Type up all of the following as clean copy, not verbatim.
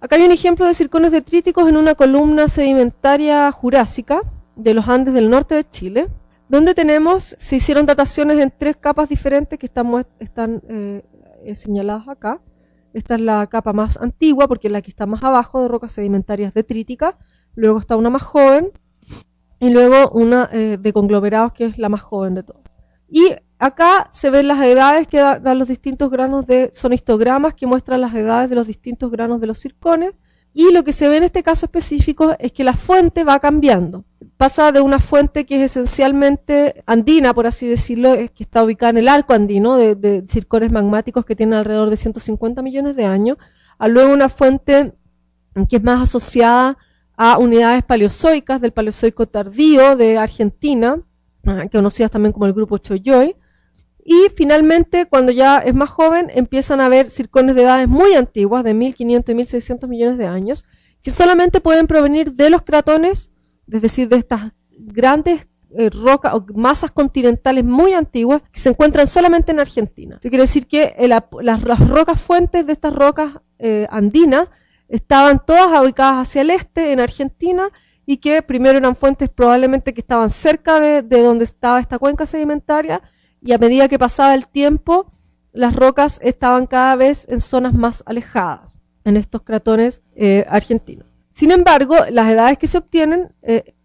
Acá hay un ejemplo de circones detríticos en una columna sedimentaria jurásica de los Andes del norte de Chile, donde se hicieron dataciones en 3 capas diferentes que están señaladas acá. Esta es la capa más antigua, porque es la que está más abajo, de rocas sedimentarias detríticas. Luego está una más joven, y luego una de conglomerados, que es la más joven de todas. Y acá se ven las edades que dan los distintos granos son histogramas que muestran las edades de los distintos granos de los circones. Y lo que se ve en este caso específico es que la fuente va cambiando. Pasa de una fuente que es esencialmente andina, por así decirlo, que está ubicada en el arco andino, de circones magmáticos que tienen alrededor de 150 millones de años, a luego una fuente que es más asociada a unidades paleozoicas, del Paleozoico tardío de Argentina, conocidas también como el grupo Choyoy. Y finalmente, cuando ya es más joven, empiezan a haber circones de edades muy antiguas, de 1500 y 1600 millones de años, que solamente pueden provenir de los cratones, es decir, de estas grandes rocas o masas continentales muy antiguas que se encuentran solamente en Argentina. Esto quiere decir que las rocas fuentes de estas rocas andinas estaban todas ubicadas hacia el este en Argentina, y que primero eran fuentes probablemente que estaban cerca de donde estaba esta cuenca sedimentaria, y a medida que pasaba el tiempo, las rocas estaban cada vez en zonas más alejadas, en estos cratones argentinos. Sin embargo, las edades que se obtienen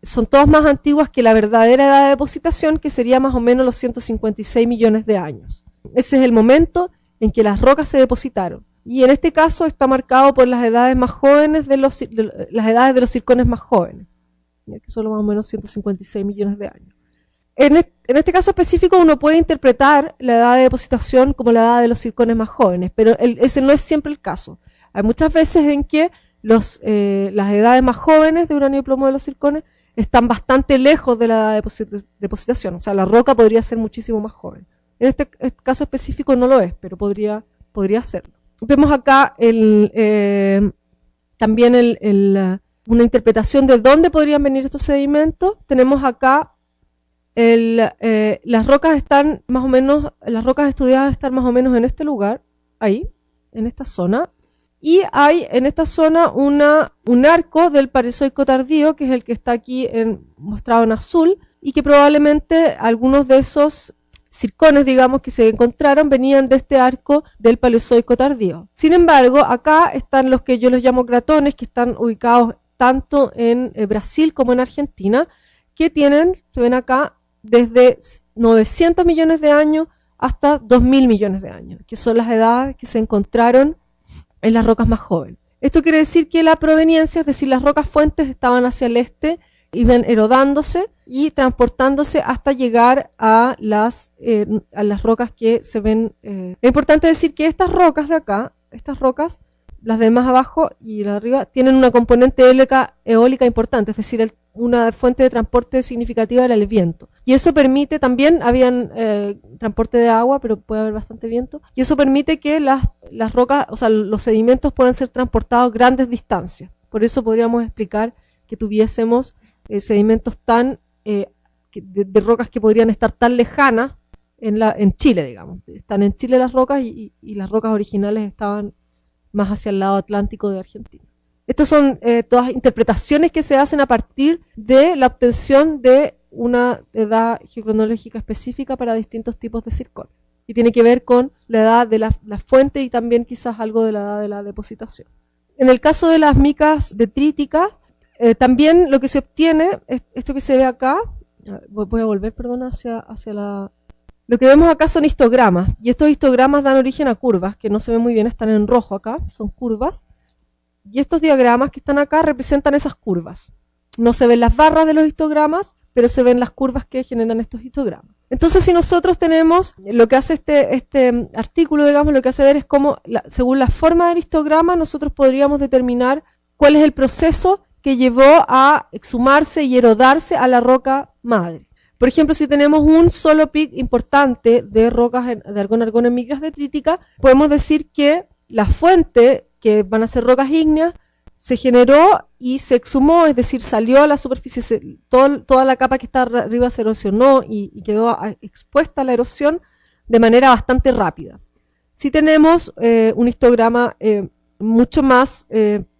son todas más antiguas que la verdadera edad de depositación, que sería más o menos los 156 millones de años. Ese es el momento en que las rocas se depositaron. Y en este caso está marcado por las edades más jóvenes las edades de los circones más jóvenes, que son más o menos 156 millones de años. En este caso específico uno puede interpretar la edad de depositación como la edad de los circones más jóvenes, pero ese no es siempre el caso. Hay muchas veces en que las edades más jóvenes de uranio y plomo de los circones están bastante lejos de la edad de depositación, o sea, la roca podría ser muchísimo más joven. En este caso específico no lo es, pero podría serlo. Vemos acá también una interpretación de dónde podrían venir estos sedimentos. Tenemos acá las rocas estudiadas están más o menos en este lugar, ahí, en esta zona. Y hay en esta zona un arco del Paleozoico tardío, que es el que está aquí mostrado en azul, y que probablemente algunos de esos circones, digamos, que se encontraron venían de este arco del Paleozoico tardío. Sin embargo, acá están los que yo los llamo cratones, que están ubicados tanto en Brasil como en Argentina, que se ven acá, desde 900 millones de años hasta 2000 millones de años, que son las edades que se encontraron en las rocas más jóvenes. Esto quiere decir que la proveniencia, es decir, las rocas fuentes estaban hacia el este, iban erodándose y transportándose hasta llegar a las rocas que se ven. Es importante decir que estas rocas de acá, las de más abajo y las de arriba, tienen una componente eólica importante, es decir, una fuente de transporte significativa era el viento. Y eso permite, también habían transporte de agua, pero puede haber bastante viento, y eso permite que las rocas, o sea, los sedimentos puedan ser transportados grandes distancias. Por eso podríamos explicar que tuviésemos sedimentos de rocas que podrían estar tan lejanas en Chile, digamos. Están en Chile las rocas y las rocas originales estaban más hacia el lado atlántico de Argentina. Estas son todas interpretaciones que se hacen a partir de la obtención de una edad geocronológica específica para distintos tipos de circones. Y tiene que ver con la edad de la fuente y también quizás algo de la edad de la depositación. En el caso de las micas detríticas, también lo que se obtiene, esto que se ve acá, voy a volver, perdón, hacia la... Lo que vemos acá son histogramas, y estos histogramas dan origen a curvas, que no se ven muy bien, están en rojo acá, son curvas, y estos diagramas que están acá representan esas curvas. No se ven las barras de los histogramas, pero se ven las curvas que generan estos histogramas. Entonces, si nosotros tenemos, lo que hace este artículo, digamos, lo que hace ver es cómo, según la forma del histograma, nosotros podríamos determinar cuál es el proceso que llevó a exhumarse y erodarse a la roca madre. Por ejemplo, si tenemos un solo pic importante de rocas de argón-argón en micas detríticas, podemos decir que la fuente, que van a ser rocas ígneas, se generó y se exhumó, es decir, salió a la superficie, toda la capa que está arriba se erosionó y quedó expuesta a la erosión de manera bastante rápida. Si tenemos un histograma mucho más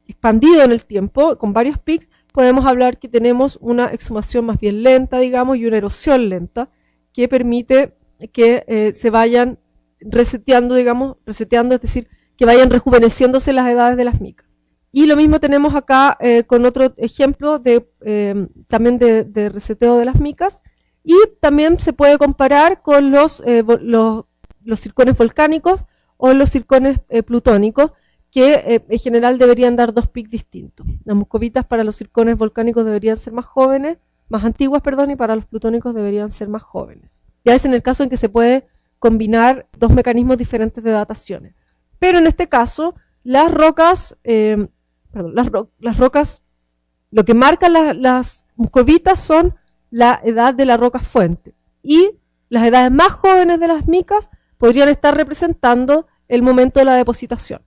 expandido en el tiempo, con varios pics, podemos hablar que tenemos una exhumación más bien lenta, digamos, y una erosión lenta, que permite que se vayan reseteando, digamos, es decir, que vayan rejuveneciéndose las edades de las micas. Y lo mismo tenemos acá con otro ejemplo también de reseteo de las micas, y también se puede comparar con los circones volcánicos o los circones plutónicos, que en general deberían dar 2 pics distintos. Las muscovitas para los circones volcánicos deberían ser más jóvenes, más antiguas, perdón, y para los plutónicos deberían ser más jóvenes. Ya es en el caso en que se puede combinar 2 mecanismos diferentes de dataciones. Pero en este caso, las rocas, lo que marcan las muscovitas son la edad de la roca fuente. Y las edades más jóvenes de las micas podrían estar representando el momento de la depositación,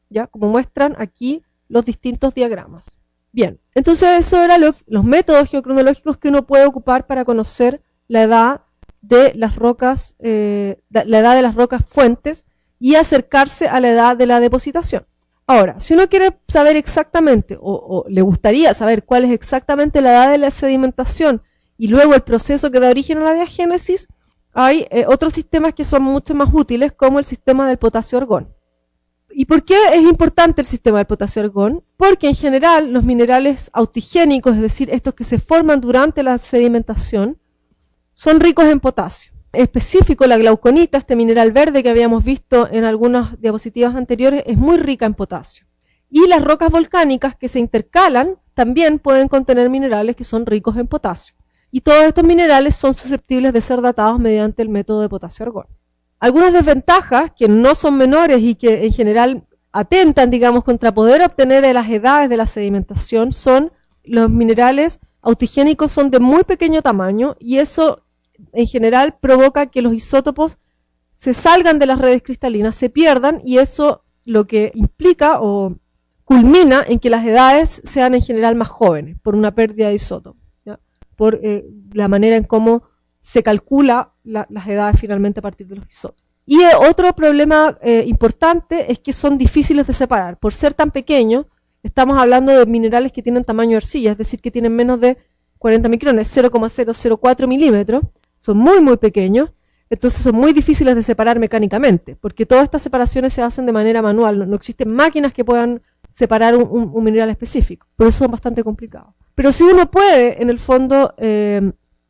¿ya? Como muestran aquí los distintos diagramas. Bien, entonces eso eran los métodos geocronológicos que uno puede ocupar para conocer la edad de las rocas, fuentes, y acercarse a la edad de la depositación. Ahora, si uno quiere saber exactamente, o le gustaría saber cuál es exactamente la edad de la sedimentación y luego el proceso que da origen a la diagénesis, hay otros sistemas que son mucho más útiles, como el sistema del potasio-argón. ¿Y por qué es importante el sistema del potasio-argón? Porque en general los minerales autigénicos, es decir, estos que se forman durante la sedimentación, son ricos en potasio. En específico, la glauconita, este mineral verde que habíamos visto en algunas diapositivas anteriores, es muy rica en potasio. Y las rocas volcánicas que se intercalan también pueden contener minerales que son ricos en potasio. Y todos estos minerales son susceptibles de ser datados mediante el método de potasio-argón. Algunas desventajas, que no son menores y que en general atentan, digamos, contra poder obtener las edades de la sedimentación, son los minerales autigénicos son de muy pequeño tamaño, y eso en general provoca que los isótopos se salgan de las redes cristalinas, se pierdan, y eso lo que implica o culmina en que las edades sean en general más jóvenes por una pérdida de isótopos, ¿ya? Por la manera en cómo se calcula las edades finalmente a partir de los isótopos. Y otro problema importante es que son difíciles de separar. Por ser tan pequeños, estamos hablando de minerales que tienen tamaño de arcilla, es decir, que tienen menos de 40 micrones, 0,004 milímetros, son muy muy pequeños, entonces son muy difíciles de separar mecánicamente, porque todas estas separaciones se hacen de manera manual, no existen máquinas que puedan separar un mineral específico, por eso son bastante complicados. Pero si uno puede, en el fondo,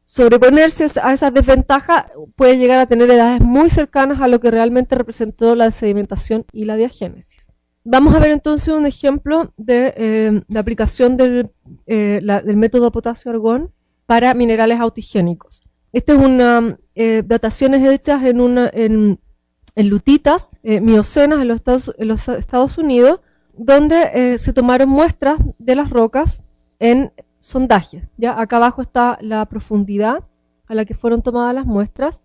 sobreponerse a esas desventajas, puede llegar a tener edades muy cercanas a lo que realmente representó la sedimentación y la diagénesis. Vamos a ver entonces un ejemplo de la aplicación del método potasio-argón para minerales autigénicos. Esta es una dataciones hechas en lutitas miocenas en los Estados Unidos, donde se tomaron muestras de las rocas en sondajes. ¿Ya? Acá abajo está la profundidad a la que fueron tomadas las muestras,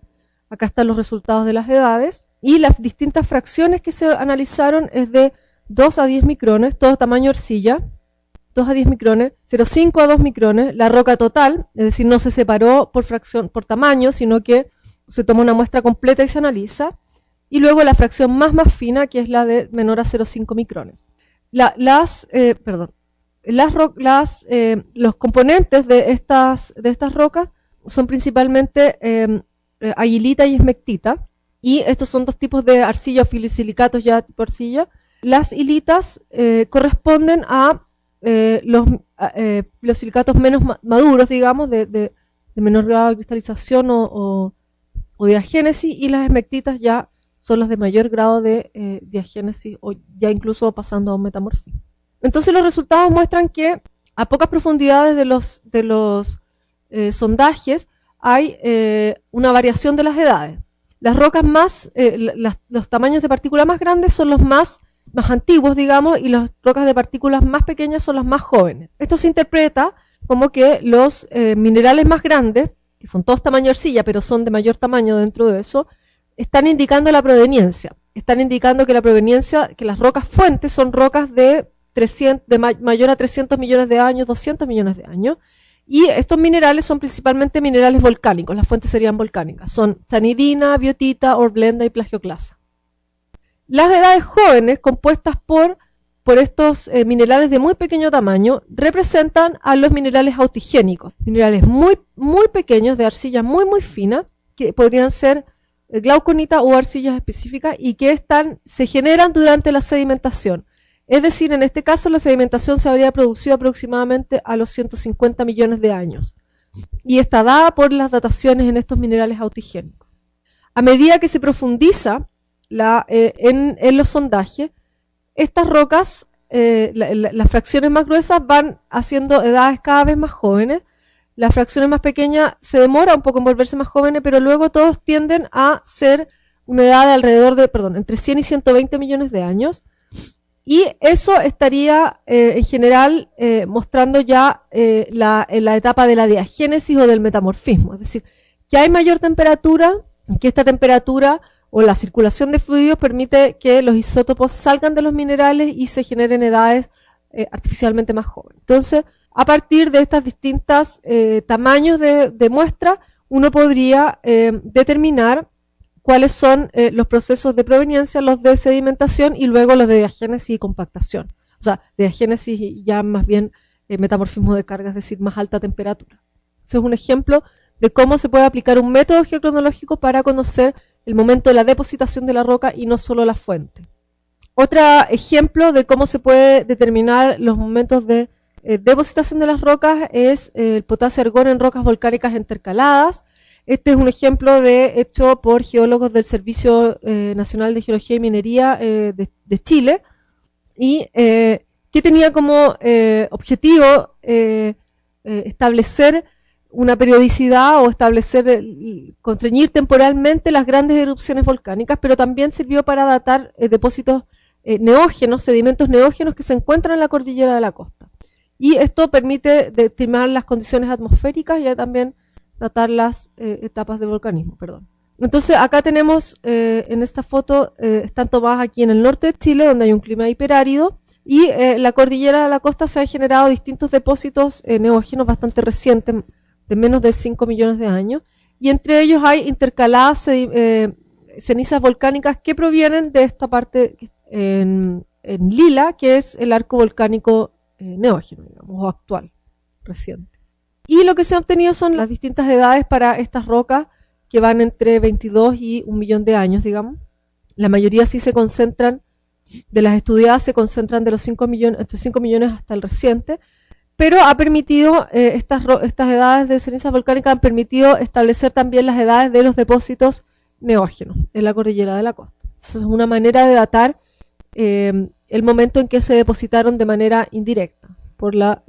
acá están los resultados de las edades, y las distintas fracciones que se analizaron es de 2 a 10 micrones, todo tamaño arcilla, 2 a 10 micrones, 0,5 a 2 micrones, la roca total, es decir, no se separó por fracción, por tamaño, sino que se toma una muestra completa y se analiza, y luego la fracción más fina, que es la de menor a 0,5 micrones. Los componentes de estas rocas son principalmente aguilita y esmectita, y estos son 2 tipos de arcilla o filisilicatos ya tipo arcilla. Las hilitas corresponden a los silicatos menos maduros, digamos, de menor grado de cristalización o diagénesis, y las esmectitas ya son las de mayor grado de diagénesis, o ya incluso pasando a un metamorfismo. Entonces los resultados muestran que a pocas profundidades de los sondajes hay una variación de las edades. Las rocas los tamaños de partículas más grandes son los más antiguos, digamos, y las rocas de partículas más pequeñas son las más jóvenes. Esto se interpreta como que los minerales más grandes, que son todos tamaño arcilla, pero son de mayor tamaño dentro de eso, están indicando la proveniencia. Están indicando que que las rocas fuentes son rocas de mayor a 300 millones de años, 200 millones de años, y estos minerales son principalmente minerales volcánicos, las fuentes serían volcánicas, son sanidina, biotita, horblenda y plagioclasa. Las edades jóvenes, compuestas por por estos minerales de muy pequeño tamaño representan a los minerales autigénicos, minerales muy, muy pequeños de arcilla muy, muy fina, que podrían ser glauconita o arcillas específicas y que se generan durante la sedimentación. Es decir, en este caso la sedimentación se habría producido aproximadamente a los 150 millones de años y está dada por las dataciones en estos minerales autigénicos. A medida que se profundiza en los sondajes, estas rocas, las fracciones más gruesas van haciendo edades cada vez más jóvenes, las fracciones más pequeñas se demora un poco en volverse más jóvenes, pero luego todos tienden a ser una edad de alrededor de, entre 100 y 120 millones de años, y eso estaría en general mostrando ya la etapa de la diagénesis o del metamorfismo, es decir, que hay mayor temperatura, que esta temperatura o la circulación de fluidos permite que los isótopos salgan de los minerales y se generen edades artificialmente más jóvenes. Entonces, a partir de estas distintas tamaños de muestra, uno podría determinar cuáles son los procesos de proveniencia, los de sedimentación y luego los de diagénesis y compactación. O sea, diagénesis y ya más bien metamorfismo de carga, es decir, más alta temperatura. Ese es un ejemplo de cómo se puede aplicar un método geocronológico para conocer el momento de la depositación de la roca y no solo la fuente. Otro ejemplo de cómo se puede determinar los momentos de depositación de las rocas es el potasio-argón en rocas volcánicas intercaladas. Este es un ejemplo hecho por geólogos del Servicio Nacional de Geología y Minería de Chile y que tenía como objetivo establecer una periodicidad o constreñir temporalmente las grandes erupciones volcánicas, pero también sirvió para datar depósitos neógenos, sedimentos neógenos que se encuentran en la cordillera de la costa. Y esto permite estimar las condiciones atmosféricas y también datar las etapas de volcanismo, perdón. Entonces acá tenemos, en esta foto, están tomadas aquí en el norte de Chile, donde hay un clima hiperárido, y la cordillera de la costa se han generado distintos depósitos neógenos bastante recientes, de menos de 5 millones de años, y entre ellos hay intercaladas cenizas volcánicas que provienen de esta parte en lila, que es el arco volcánico neógeno, digamos, o actual, reciente. Y lo que se ha obtenido son las distintas edades para estas rocas que van entre 22 y 1 millón de años, digamos. La mayoría sí se concentran, de las estudiadas se concentran de los 5 millones, entre 5 millones hasta el reciente, pero ha permitido, estas edades de cenizas volcánicas han permitido establecer también las edades de los depósitos neógenos en la cordillera de la costa. Entonces es una manera de datar el momento en que se depositaron de manera indirecta por la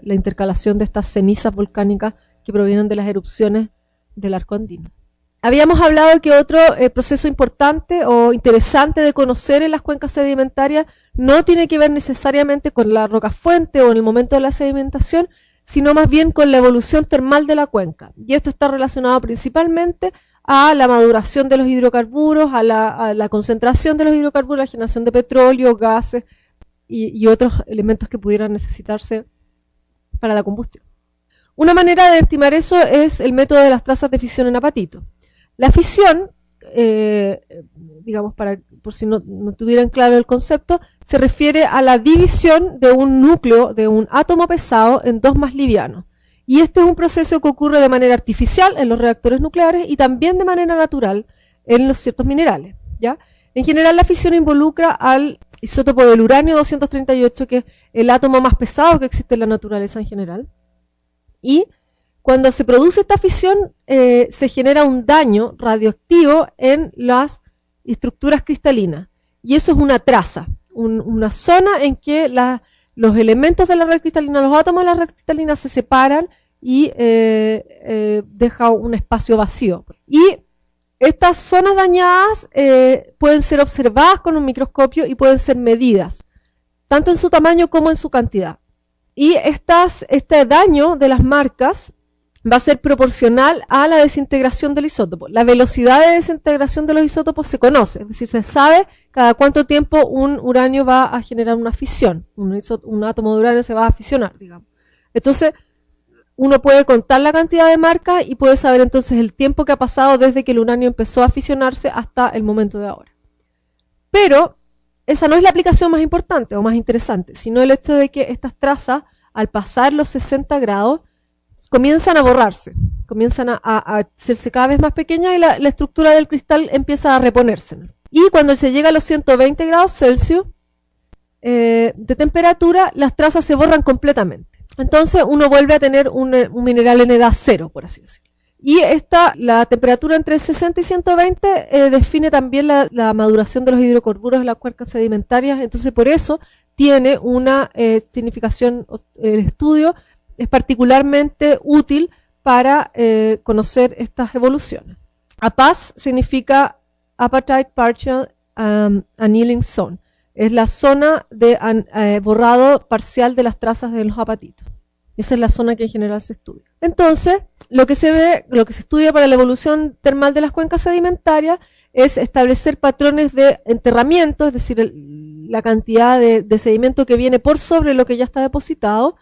intercalación de estas cenizas volcánicas que provienen de las erupciones del arco andino. Habíamos hablado que otro proceso importante o interesante de conocer en las cuencas sedimentarias no tiene que ver necesariamente con la roca fuente o en el momento de la sedimentación, sino más bien con la evolución termal de la cuenca. Y esto está relacionado principalmente a la maduración de los hidrocarburos, a la concentración de los hidrocarburos, la generación de petróleo, gases y otros elementos que pudieran necesitarse para la combustión. Una manera de estimar eso es el método de las trazas de fisión en apatito. La fisión, digamos, por si no tuvieran claro el concepto, se refiere a la división de un núcleo, de un átomo pesado, en dos más livianos. Y este es un proceso que ocurre de manera artificial en los reactores nucleares y también de manera natural en los ciertos minerales, ¿ya? En general, la fisión involucra al isótopo del uranio 238, que es el átomo más pesado que existe en la naturaleza en general. Y cuando se produce esta fisión, se genera un daño radioactivo en las estructuras cristalinas. Y eso es una traza, una zona en que los elementos de la red cristalina, los átomos de la red cristalina se separan y deja un espacio vacío. Y estas zonas dañadas pueden ser observadas con un microscopio y pueden ser medidas, tanto en su tamaño como en su cantidad. Y este daño de las marcas va a ser proporcional a la desintegración del isótopo. La velocidad de desintegración de los isótopos se conoce, es decir, se sabe cada cuánto tiempo un uranio va a generar una fisión, un átomo de uranio se va a fisionar, digamos. Entonces, uno puede contar la cantidad de marcas y puede saber entonces el tiempo que ha pasado desde que el uranio empezó a fisionarse hasta el momento de ahora. Pero esa no es la aplicación más importante o más interesante, sino el hecho de que estas trazas, al pasar los 60 grados, comienzan a borrarse, comienzan a hacerse cada vez más pequeñas y la estructura del cristal empieza a reponerse. Y cuando se llega a los 120 grados Celsius de temperatura, las trazas se borran completamente. Entonces uno vuelve a tener un mineral en edad cero, por así decirlo. Y la temperatura entre 60 y 120 define también la maduración de los hidrocarburos en las cuencas sedimentarias, entonces por eso tiene una significación, el estudio es particularmente útil para conocer estas evoluciones. APAZ significa Apatite Partial Annealing Zone, es la zona de borrado parcial de las trazas de los apatitos. Esa es la zona que en general se estudia. Entonces, lo que se estudia para la evolución termal de las cuencas sedimentarias es establecer patrones de enterramiento, es decir, la cantidad de sedimento que viene por sobre lo que ya está depositado,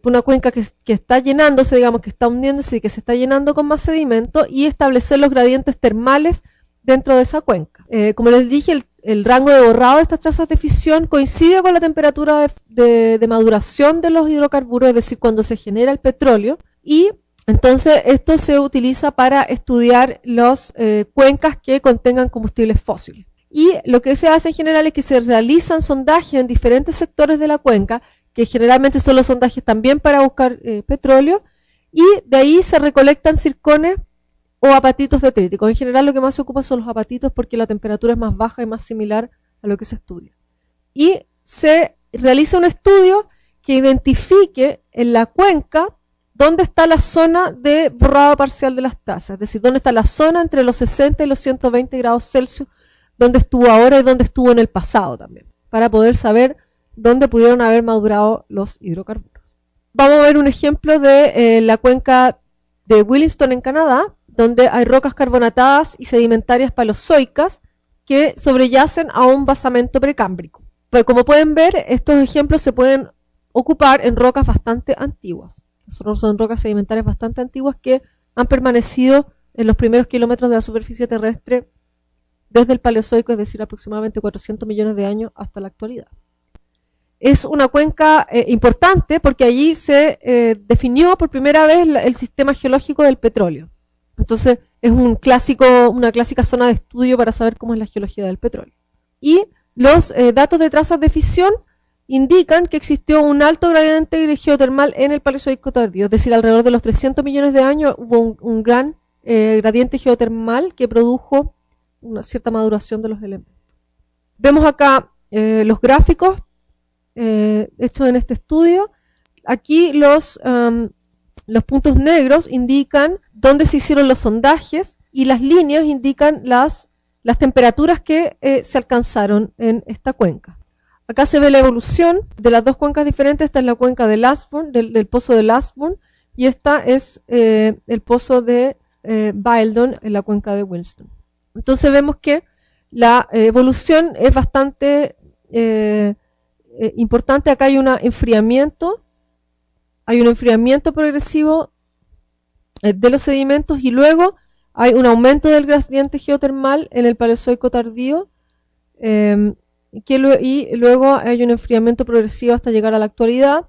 una cuenca que está llenándose, digamos, que está hundiéndose y que se está llenando con más sedimento, y establecer los gradientes termales dentro de esa cuenca. Como les dije, el rango de borrado de estas trazas de fisión coincide con la temperatura de maduración de los hidrocarburos, es decir, cuando se genera el petróleo, y entonces esto se utiliza para estudiar las cuencas que contengan combustibles fósiles. Y lo que se hace en general es que se realizan sondajes en diferentes sectores de la cuenca, que generalmente son los sondajes también para buscar petróleo, y de ahí se recolectan zircones o apatitos detríticos. En general lo que más se ocupa son los apatitos porque la temperatura es más baja y más similar a lo que se estudia. Y se realiza un estudio que identifique en la cuenca dónde está la zona de borrado parcial de las trazas, es decir, dónde está la zona entre los 60 y los 120 grados Celsius, dónde estuvo ahora y dónde estuvo en el pasado también, para poder saber dónde pudieron haber madurado los hidrocarburos. Vamos a ver un ejemplo de la cuenca de Williston en Canadá, donde hay rocas carbonatadas y sedimentarias paleozoicas que sobreyacen a un basamento precámbrico. Pero como pueden ver, estos ejemplos se pueden ocupar en rocas bastante antiguas. Son rocas sedimentarias bastante antiguas que han permanecido en los primeros kilómetros de la superficie terrestre desde el Paleozoico, es decir, aproximadamente 400 millones de años hasta la actualidad. Es una cuenca importante porque allí se definió por primera vez el sistema geológico del petróleo. Entonces es una clásica zona de estudio para saber cómo es la geología del petróleo. Y los datos de trazas de fisión indican que existió un alto gradiente geotermal en el Paleozoico tardío, es decir, alrededor de los 300 millones de años hubo un gran gradiente geotermal que produjo una cierta maduración de los elementos. Vemos acá los gráficos hechos en este estudio. Aquí los puntos negros indican dónde se hicieron los sondajes y las líneas indican las temperaturas que se alcanzaron en esta cuenca. Acá se ve la evolución de las dos cuencas diferentes. Esta es la cuenca de Lashburn, del pozo de Lashburn, y esta es el pozo de Bildon en la cuenca de Williston. Entonces vemos que la evolución es bastante importante. Acá hay un enfriamiento progresivo de los sedimentos y luego hay un aumento del gradiente geotermal en el Paleozoico tardío y luego hay un enfriamiento progresivo hasta llegar a la actualidad.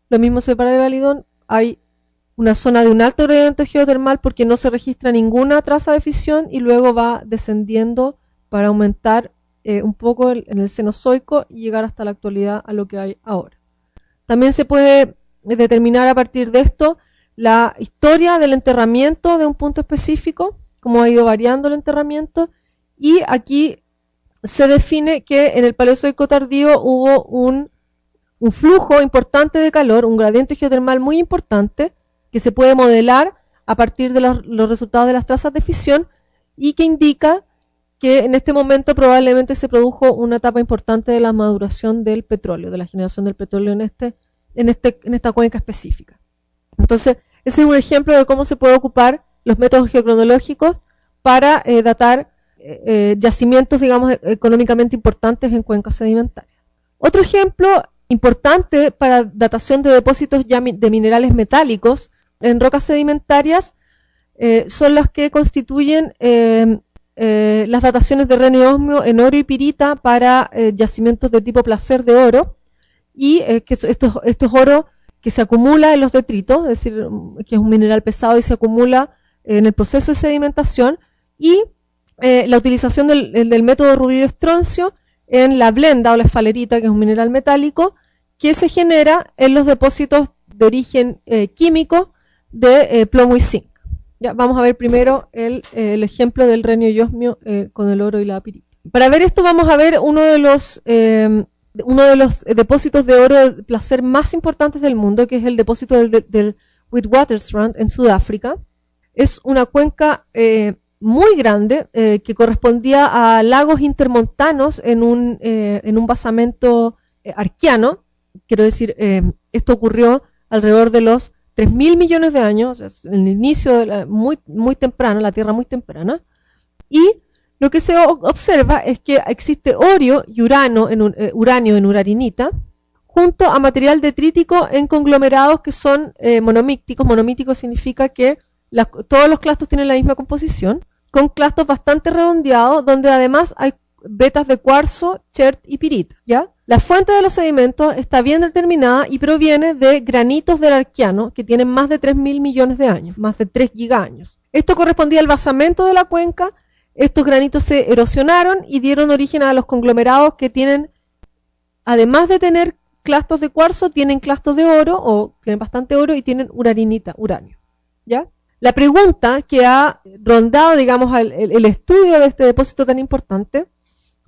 Lo mismo se ve para el Bildon. Hay una zona de un alto gradiente geotermal porque no se registra ninguna traza de fisión y luego va descendiendo para aumentar un poco en el Cenozoico y llegar hasta la actualidad a lo que hay ahora. También se puede determinar a partir de esto la historia del enterramiento de un punto específico, cómo ha ido variando el enterramiento, y aquí se define que en el Paleozoico tardío hubo un flujo importante de calor, un gradiente geotermal muy importante, que se puede modelar a partir de los resultados de las trazas de fisión y que indica que en este momento probablemente se produjo una etapa importante de la maduración del petróleo, de la generación del petróleo en esta cuenca específica. Entonces, ese es un ejemplo de cómo se puede ocupar los métodos geocronológicos para datar yacimientos, digamos, económicamente importantes en cuencas sedimentarias. Otro ejemplo importante para datación de depósitos de minerales metálicos en rocas sedimentarias son las que constituyen las dataciones de renio y osmio en oro y pirita para yacimientos de tipo placer de oro, y que esto es oro que se acumula en los detritos, es decir, que es un mineral pesado y se acumula en el proceso de sedimentación, y la utilización del método rubidio-estroncio en la blenda o la esfalerita, que es un mineral metálico, que se genera en los depósitos de origen químico de plomo y zinc. Ya, vamos a ver primero el ejemplo del renio y osmio con el oro y la pirita. Para ver esto vamos a ver uno de los depósitos de oro de placer más importantes del mundo, que es el depósito del Witwatersrand en Sudáfrica. Es una cuenca muy grande que correspondía a lagos intermontanos en un basamento arqueano. Quiero decir, esto ocurrió alrededor de los 3.000 millones de años, o sea, en el inicio de muy temprano, la Tierra muy temprana, y lo que se observa es que existe uranio en uraninita, junto a material detrítico en conglomerados que son monomícticos. Monomítico significa que todos los clastos tienen la misma composición, con clastos bastante redondeados, donde además hay vetas de cuarzo, chert y pirita, ¿ya? La fuente de los sedimentos está bien determinada y proviene de granitos del Arqueano que tienen más de 3.000 millones de años, más de 3 gigaaños. Esto correspondía al basamento de la cuenca. Estos granitos se erosionaron y dieron origen a los conglomerados que tienen, además de tener clastos de cuarzo, tienen clastos de oro, o tienen bastante oro, y tienen uranio, ¿ya? La pregunta que ha rondado, digamos, el estudio de este depósito tan importante,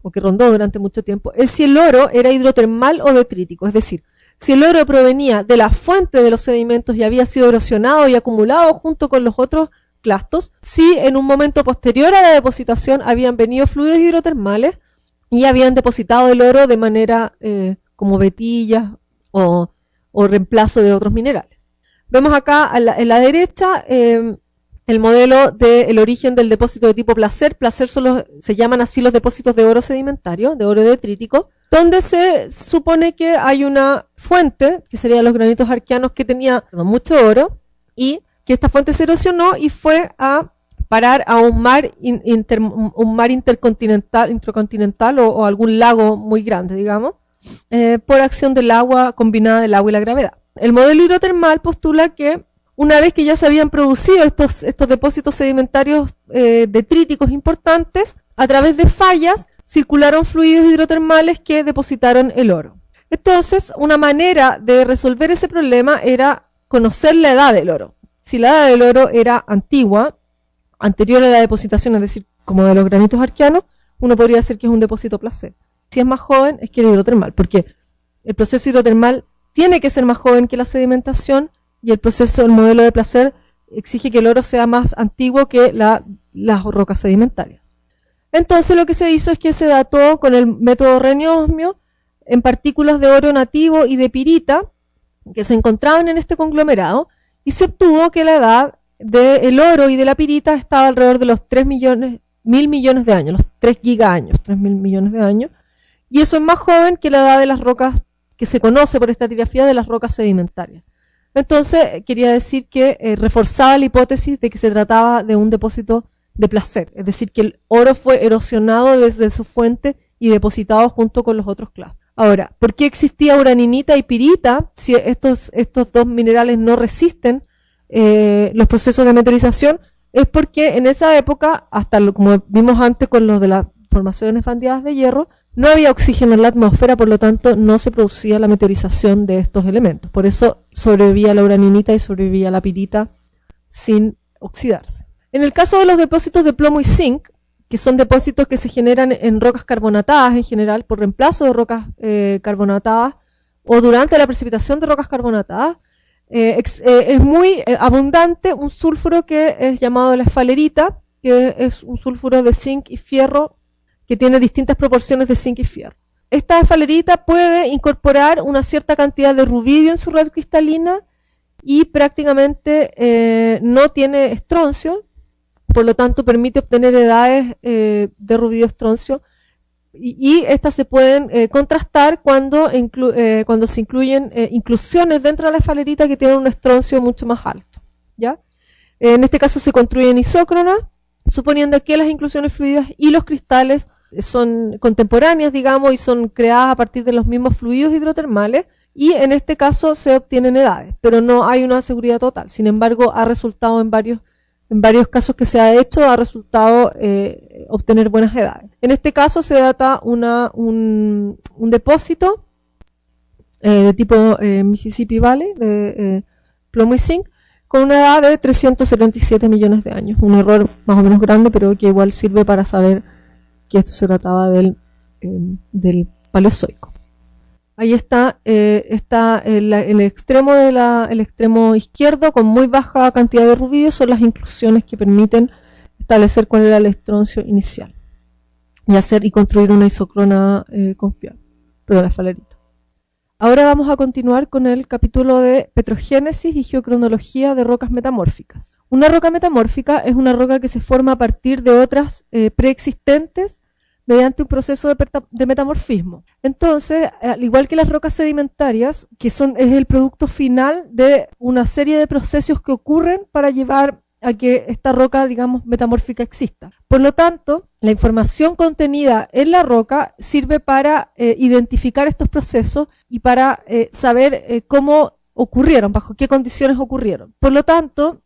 o que rondó durante mucho tiempo, es si el oro era hidrotermal o detrítico. Es decir, si el oro provenía de la fuente de los sedimentos y había sido erosionado y acumulado junto con los otros clastos, si en un momento posterior a la depositación habían venido fluidos hidrotermales y habían depositado el oro de manera como vetillas o reemplazo de otros minerales. Vemos acá en la derecha el modelo del origen del depósito de tipo placer. Placer se llaman así los depósitos de oro sedimentario, de oro detrítico, donde se supone que hay una fuente, que serían los granitos arqueanos, que tenía mucho oro, y que esta fuente se erosionó y fue a parar a un mar intercontinental o algún lago muy grande, digamos, por acción del agua, combinada del agua y la gravedad. El modelo hidrotermal postula que una vez que ya se habían producido estos depósitos sedimentarios detríticos importantes, a través de fallas circularon fluidos hidrotermales que depositaron el oro. Entonces, una manera de resolver ese problema era conocer la edad del oro. Si la edad del oro era antigua, anterior a la depositación, es decir, como de los granitos arqueanos, uno podría decir que es un depósito placer. Si es más joven, es que es hidrotermal, porque el proceso hidrotermal tiene que ser más joven que la sedimentación, y el modelo de placer exige que el oro sea más antiguo que las rocas sedimentarias. Entonces lo que se hizo es que se dató con el método renio-osmio en partículas de oro nativo y de pirita que se encontraban en este conglomerado, y se obtuvo que la edad del oro y de la pirita estaba alrededor de los 3.000 millones de años, los 3 gigaaños, 3.000 millones de años, y eso es más joven que la edad de las rocas que se conoce por estratigrafía de las rocas sedimentarias. Entonces, quería decir que reforzaba la hipótesis de que se trataba de un depósito de placer, es decir, que el oro fue erosionado desde su fuente y depositado junto con los otros clastos. Ahora, ¿por qué existía uraninita y pirita si estos dos minerales no resisten los procesos de meteorización? Es porque en esa época, como vimos antes con los de las formaciones bandeadas de hierro, no había oxígeno en la atmósfera, por lo tanto no se producía la meteorización de estos elementos. Por eso sobrevivía la uraninita y sobrevivía la pirita sin oxidarse. En el caso de los depósitos de plomo y zinc, que son depósitos que se generan en rocas carbonatadas en general, por reemplazo de rocas carbonatadas o durante la precipitación de rocas carbonatadas, es muy abundante un sulfuro que es llamado la esfalerita, que es un sulfuro de zinc y fierro que tiene distintas proporciones de zinc y fierro. Esta esfalerita puede incorporar una cierta cantidad de rubidio en su red cristalina y prácticamente no tiene estroncio, por lo tanto permite obtener edades de rubidio estroncio, y estas se pueden contrastar cuando se incluyen inclusiones dentro de la esfalerita que tienen un estroncio mucho más alto, ¿ya? En este caso se construyen isócronas, suponiendo que las inclusiones fluidas y los cristales son contemporáneas, digamos, y son creadas a partir de los mismos fluidos hidrotermales, y en este caso se obtienen edades, pero no hay una seguridad total. Sin embargo, ha resultado en varios casos que se ha hecho, ha resultado obtener buenas edades. En este caso se data un depósito de tipo Mississippi Valley, de plomo y zinc, con una edad de 377 millones de años. Un error más o menos grande, pero que igual sirve para saber que esto se trataba del Paleozoico. Ahí está, el extremo el extremo izquierdo con muy baja cantidad de rubidio son las inclusiones que permiten establecer cuál era el estroncio inicial y construir una isocrona confiable, pero la falerita. Ahora vamos a continuar con el capítulo de petrogénesis y geocronología de rocas metamórficas. Una roca metamórfica es una roca que se forma a partir de otras preexistentes mediante un proceso de metamorfismo. Entonces, al igual que las rocas sedimentarias, es el producto final de una serie de procesos que ocurren para llevar a que esta roca, digamos, metamórfica exista. Por lo tanto, la información contenida en la roca sirve para identificar estos procesos y para saber cómo ocurrieron, bajo qué condiciones ocurrieron. Por lo tanto,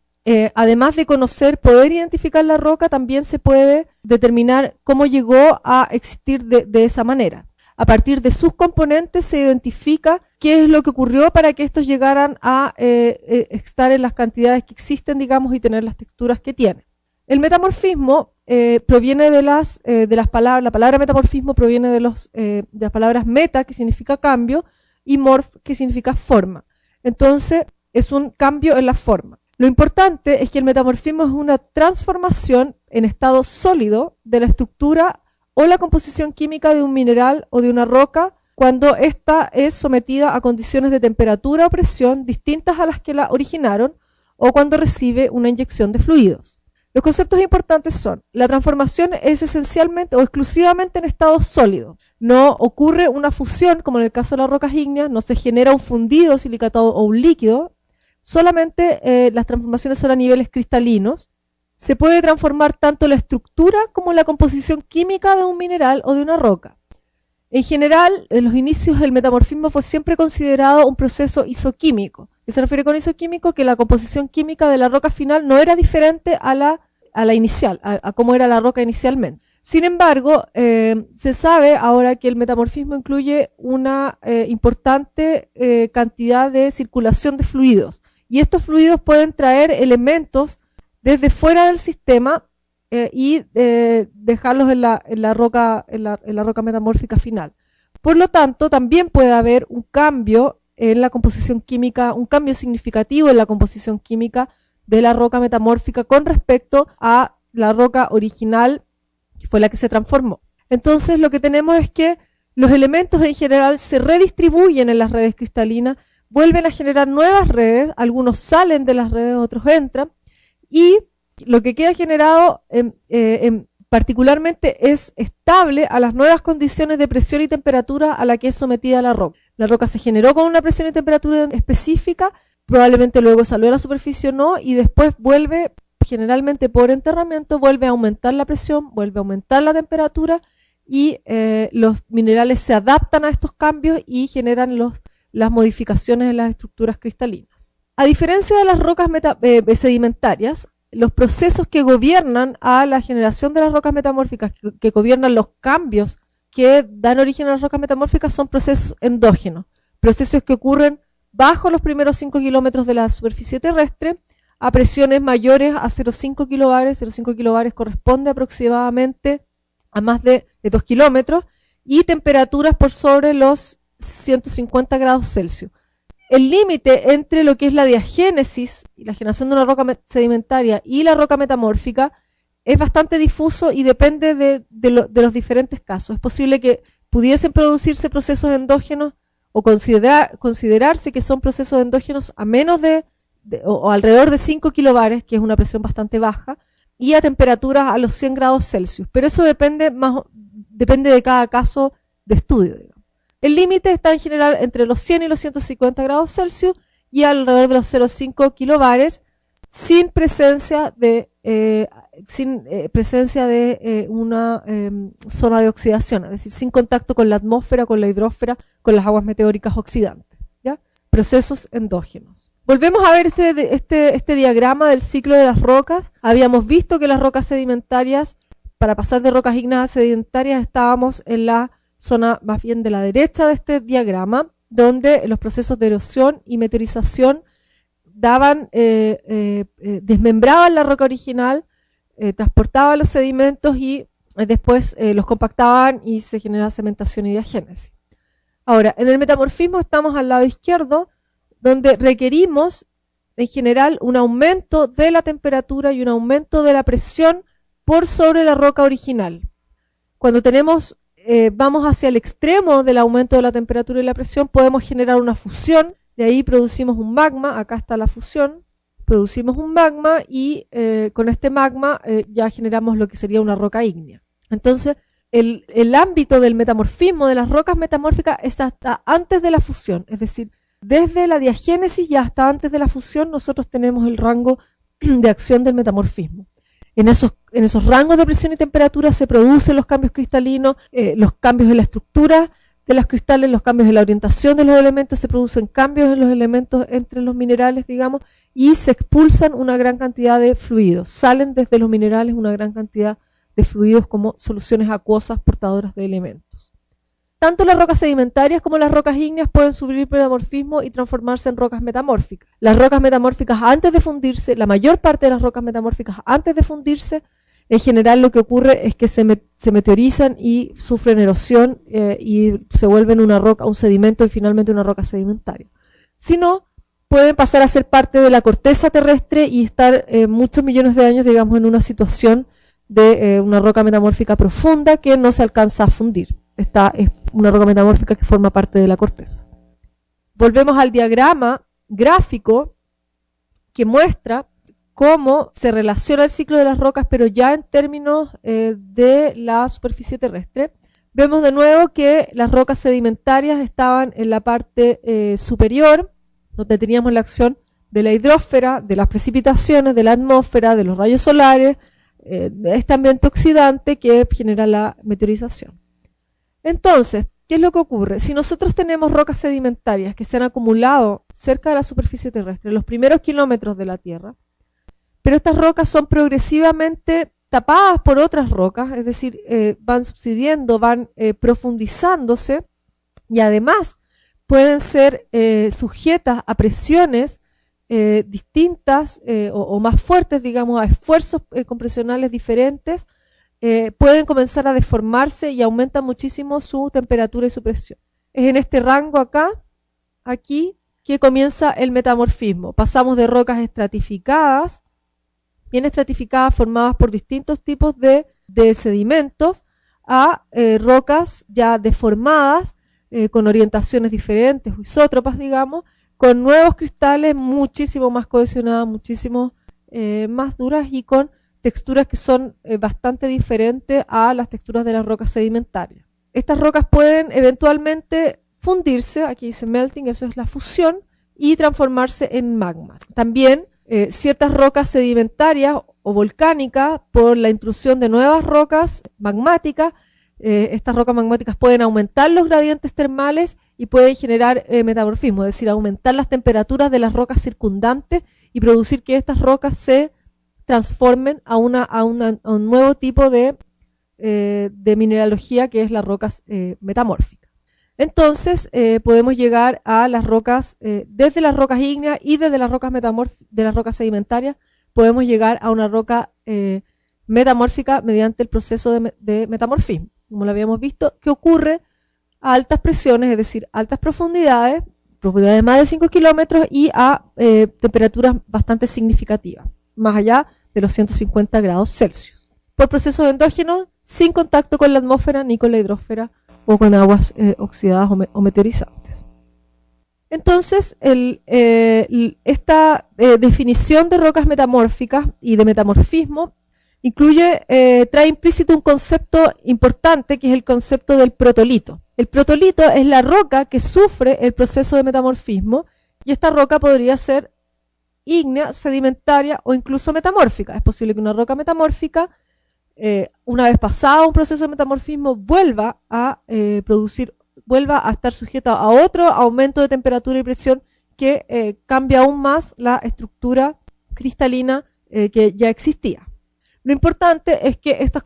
además de poder identificar la roca, también se puede determinar cómo llegó a existir de esa manera. A partir de sus componentes se identifica qué es lo que ocurrió para que estos llegaran a estar en las cantidades que existen, digamos, y tener las texturas que tienen. El metamorfismo proviene de las palabras, la palabra metamorfismo proviene de las palabras meta, que significa cambio, y morph, que significa forma. Entonces, es un cambio en la forma. Lo importante es que el metamorfismo es una transformación en estado sólido de la estructura o la composición química de un mineral o de una roca cuando ésta es sometida a condiciones de temperatura o presión distintas a las que la originaron o cuando recibe una inyección de fluidos. Los conceptos importantes son: la transformación es esencialmente o exclusivamente en estado sólido. No ocurre una fusión, como en el caso de las rocas ígneas, no se genera un fundido silicatado o un líquido. Solamente las transformaciones son a niveles cristalinos. Se puede transformar tanto la estructura como la composición química de un mineral o de una roca. En general, en los inicios el metamorfismo fue siempre considerado un proceso isoquímico. ¿Qué se refiere con isoquímico? Que la composición química de la roca final no era diferente a la inicial, a cómo era la roca inicialmente. Sin embargo, se sabe ahora que el metamorfismo incluye una importante cantidad de circulación de fluidos. Y estos fluidos pueden traer elementos desde fuera del sistema y dejarlos en la roca metamórfica final. Por lo tanto, también puede haber un cambio en la composición química, un cambio significativo en la composición química de la roca metamórfica con respecto a la roca original, que fue la que se transformó. Entonces, lo que tenemos es que los elementos en general se redistribuyen en las redes cristalinas, vuelven a generar nuevas redes, algunos salen de las redes, otros entran, y lo que queda generado particularmente es estable a las nuevas condiciones de presión y temperatura a la que es sometida la roca. La roca se generó con una presión y temperatura específica, probablemente luego salió a la superficie o no, y después vuelve, generalmente por enterramiento, vuelve a aumentar la presión, vuelve a aumentar la temperatura, y los minerales se adaptan a estos cambios y generan las modificaciones en las estructuras cristalinas. A diferencia de las rocas sedimentarias, los procesos que gobiernan a la generación de las rocas metamórficas, que gobiernan los cambios que dan origen a las rocas metamórficas, son procesos endógenos, procesos que ocurren bajo los primeros 5 kilómetros de la superficie terrestre, a presiones mayores a 0,5 kilobares. 0,5 kilobares corresponde aproximadamente a más de 2 kilómetros, y temperaturas por sobre los 150 grados Celsius. El límite entre lo que es la diagénesis y la generación de una roca sedimentaria y la roca metamórfica es bastante difuso y depende de los diferentes casos. Es posible que pudiesen producirse procesos endógenos o considerarse que son procesos endógenos a menos o alrededor de 5 kilobares, que es una presión bastante baja, y a temperaturas a los 100 grados Celsius. Pero eso depende de cada caso de estudio, digamos. El límite está en general entre los 100 y los 150 grados Celsius y alrededor de los 0,5 kilobares, sin presencia de presencia de una zona de oxidación, es decir, sin contacto con la atmósfera, con la hidrosfera, con las aguas meteóricas oxidantes, ¿ya? Procesos endógenos. Volvemos a ver este diagrama del ciclo de las rocas. Habíamos visto que las rocas sedimentarias, para pasar de rocas ígneas a sedimentarias, estábamos en la zona más bien de la derecha de este diagrama, donde los procesos de erosión y meteorización desmembraban la roca original, transportaban los sedimentos y después los compactaban y se generaba cementación y diagénesis. Ahora, en el metamorfismo estamos al lado izquierdo, donde requerimos en general un aumento de la temperatura y un aumento de la presión por sobre la roca original. Cuando vamos hacia el extremo del aumento de la temperatura y la presión, podemos generar una fusión, de ahí producimos un magma, acá está la fusión, producimos un magma y con este magma ya generamos lo que sería una roca ígnea. Entonces, el ámbito del metamorfismo de las rocas metamórficas es hasta antes de la fusión, es decir, desde la diagénesis y hasta antes de la fusión nosotros tenemos el rango de acción del metamorfismo. En esos rangos de presión y temperatura se producen los cambios cristalinos, los cambios en la estructura de los cristales, los cambios en la orientación de los elementos, se producen cambios en los elementos entre los minerales, digamos, y se expulsan una gran cantidad de fluidos. Salen desde los minerales una gran cantidad de fluidos como soluciones acuosas portadoras de elementos. Tanto las rocas sedimentarias como las rocas ígneas pueden sufrir metamorfismo y transformarse en rocas metamórficas. Las rocas metamórficas antes de fundirse, la mayor parte de las rocas metamórficas antes de fundirse, en general lo que ocurre es que se meteorizan y sufren erosión y se vuelven una roca, un sedimento y finalmente una roca sedimentaria. Si no, pueden pasar a ser parte de la corteza terrestre y estar muchos millones de años, digamos, en una situación de una roca metamórfica profunda que no se alcanza a fundir. Esta es una roca metamórfica que forma parte de la corteza. Volvemos al diagrama gráfico que muestra cómo se relaciona el ciclo de las rocas, pero ya en términos de la superficie terrestre. Vemos de nuevo que las rocas sedimentarias estaban en la parte superior, donde teníamos la acción de la hidrosfera, de las precipitaciones, de la atmósfera, de los rayos solares, de este ambiente oxidante que genera la meteorización. Entonces, ¿qué es lo que ocurre? Si nosotros tenemos rocas sedimentarias que se han acumulado cerca de la superficie terrestre, en los primeros kilómetros de la Tierra, pero estas rocas son progresivamente tapadas por otras rocas, es decir, van subsidiendo, van profundizándose y además pueden ser sujetas a presiones distintas o más fuertes, digamos, a esfuerzos compresionales diferentes, pueden comenzar a deformarse y aumenta muchísimo su temperatura y su presión. Es en este rango acá, aquí, que comienza el metamorfismo. Pasamos de rocas estratificadas, bien estratificadas, formadas por distintos tipos de sedimentos, a rocas ya deformadas, con orientaciones diferentes, isótropas, digamos, con nuevos cristales muchísimo más cohesionadas, muchísimo más duras y con texturas que son bastante diferentes a las texturas de las rocas sedimentarias. Estas rocas pueden eventualmente fundirse, aquí dice melting, eso es la fusión, y transformarse en magma. También ciertas rocas sedimentarias o volcánicas, por la intrusión de nuevas rocas magmáticas, estas rocas magmáticas pueden aumentar los gradientes termales y pueden generar metamorfismo, es decir, aumentar las temperaturas de las rocas circundantes y producir que estas rocas se transformen a un nuevo tipo de mineralogía, que es las rocas metamórficas. Entonces podemos llegar a las rocas, desde las rocas ígneas y desde las rocas de las rocas sedimentarias, podemos llegar a una roca metamórfica mediante el proceso de metamorfismo, como lo habíamos visto, que ocurre a altas presiones, es decir, altas profundidades de más de 5 kilómetros y a temperaturas bastante significativas, más allá de los 150 grados Celsius, por procesos endógenos sin contacto con la atmósfera ni con la hidrosfera o con aguas oxidadas o meteorizantes. Entonces, esta definición de rocas metamórficas y de metamorfismo trae implícito un concepto importante, que es el concepto del protolito. El protolito es la roca que sufre el proceso de metamorfismo, y esta roca podría ser ígnea, sedimentaria o incluso metamórfica. Es posible que una roca metamórfica, una vez pasado un proceso de metamorfismo, vuelva a estar sujeta a otro aumento de temperatura y presión que cambia aún más la estructura cristalina que ya existía. Lo importante es que estas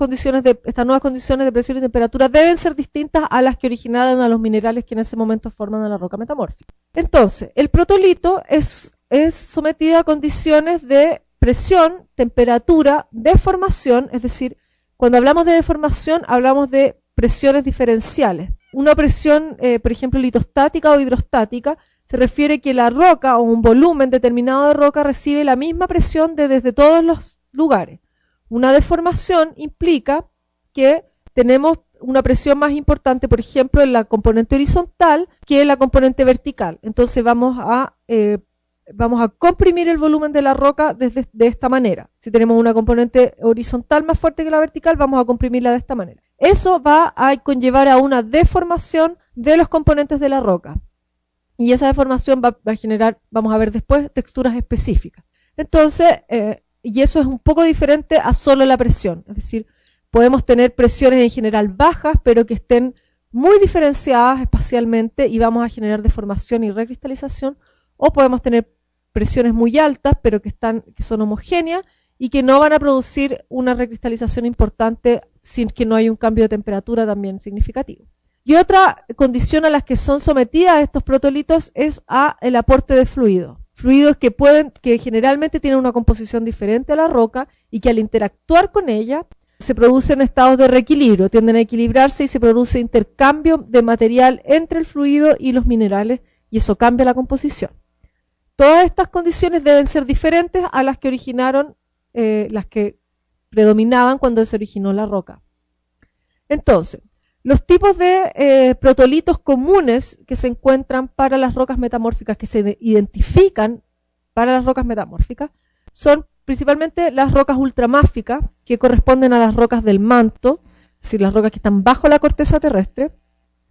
nuevas condiciones de presión y temperatura deben ser distintas a las que originaron a los minerales que en ese momento forman a la roca metamórfica. Entonces, el protolito es sometido a condiciones de presión, temperatura, deformación, es decir, cuando hablamos de deformación hablamos de presiones diferenciales. Una presión, por ejemplo, litostática o hidrostática, se refiere que la roca o un volumen determinado de roca recibe la misma presión desde todos los lugares. Una deformación implica que tenemos una presión más importante, por ejemplo, en la componente horizontal que en la componente vertical. Entonces vamos a comprimir el volumen de la roca de esta manera. Si tenemos una componente horizontal más fuerte que la vertical, vamos a comprimirla de esta manera. Eso va a conllevar a una deformación de los componentes de la roca. Y esa deformación va a generar, vamos a ver después, texturas específicas. Entonces, y eso es un poco diferente a solo la presión. Es decir, podemos tener presiones en general bajas, pero que estén muy diferenciadas espacialmente y vamos a generar deformación y recristalización. O podemos tener presiones muy altas, pero que son homogéneas y que no van a producir una recristalización importante sin que no haya un cambio de temperatura también significativo. Y otra condición a las que son sometidas estos protolitos es el aporte de fluidos. Fluidos que generalmente tienen una composición diferente a la roca y que al interactuar con ella se producen estados de reequilibrio, tienden a equilibrarse y se produce intercambio de material entre el fluido y los minerales y eso cambia la composición. Todas estas condiciones deben ser diferentes a las que originaron, las que predominaban cuando se originó la roca. Entonces, los tipos de protolitos comunes que se encuentran para las rocas metamórficas, que se identifican para las rocas metamórficas, son principalmente las rocas ultramáficas, que corresponden a las rocas del manto, es decir, las rocas que están bajo la corteza terrestre,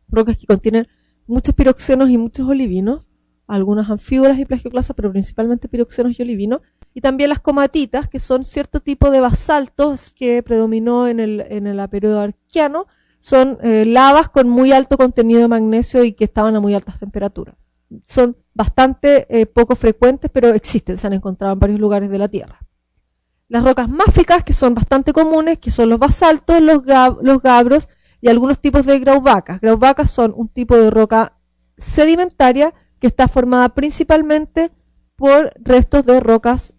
rocas que contienen muchos piroxenos y muchos olivinos, algunas anfíbolas y plagioclasas, pero principalmente piroxenos y olivinos, y también las comatitas, que son cierto tipo de basaltos que predominó en el periodo arqueano. Son lavas con muy alto contenido de magnesio y que estaban a muy altas temperaturas. Son bastante poco frecuentes, pero existen, se han encontrado en varios lugares de la Tierra. Las rocas máficas, que son bastante comunes, que son los basaltos, los gabros y algunos tipos de grauvacas. Grauvacas son un tipo de roca sedimentaria que está formada principalmente por restos de rocas